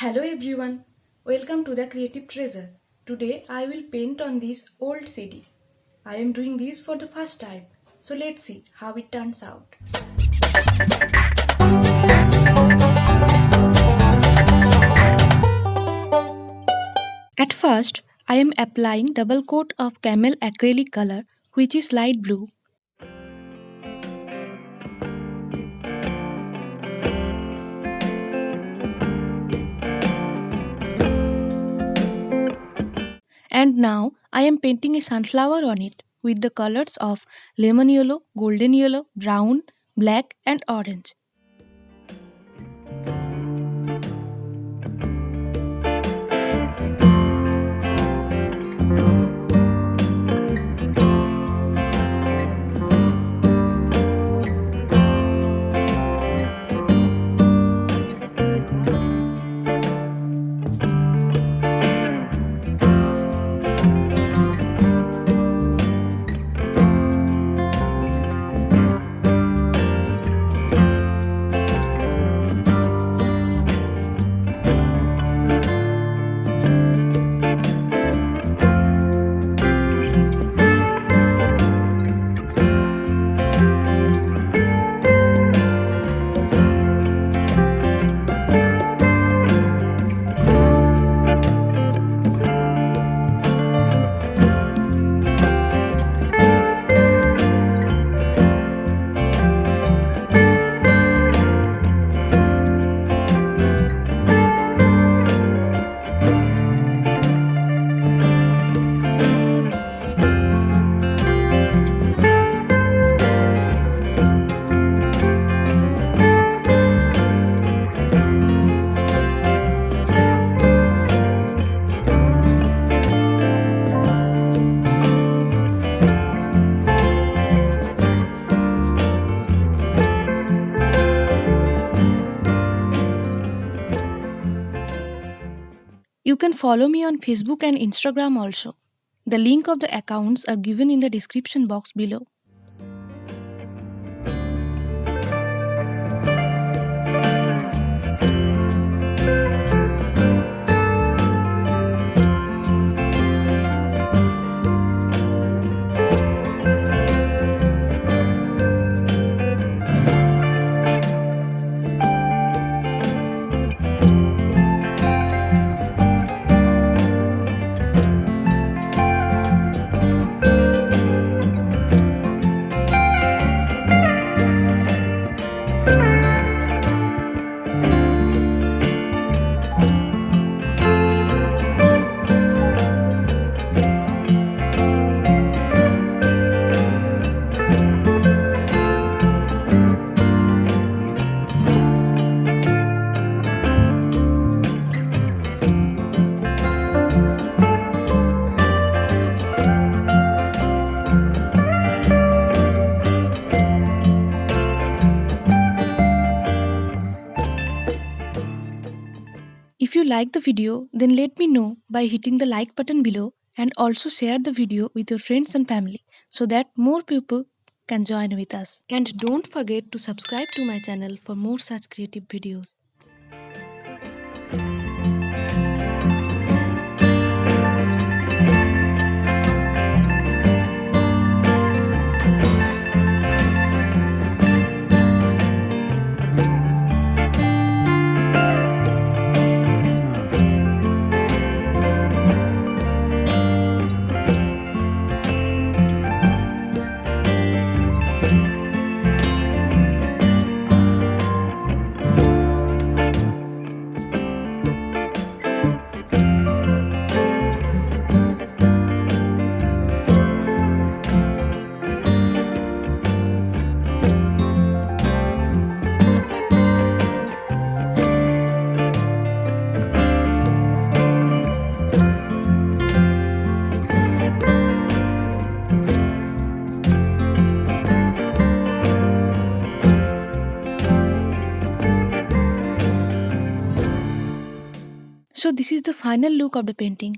Hello everyone, welcome to the Creative Treasure. Today I will paint on this old city. I am doing this for the first time, so let's see how it turns out. At first, I am applying double coat of camel acrylic color which is light blue. And now I am painting a sunflower on it with the colors of lemon yellow, golden yellow, brown, black and orange. You can follow me on Facebook and Instagram also. The link of the accounts are given in the description box below. If you like the video, then let me know by hitting the like button below and also share the video with your friends and family so that more people can join with us. And don't forget to subscribe to my channel for more such creative videos. So this is the final look of the painting.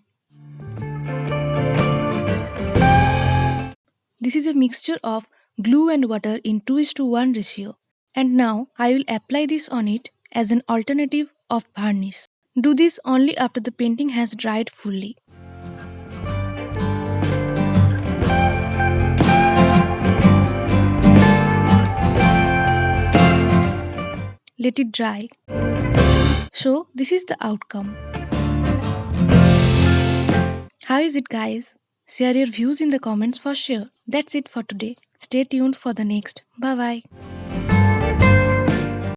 This is a mixture of glue and water in 2:1 ratio. And now I will apply this on it as an alternative of varnish. Do this only after the painting has dried fully. Let it dry. So, this is the outcome. How is it, guys? Share your views in the comments for sure. That's it for today. Stay tuned for the next. Bye bye.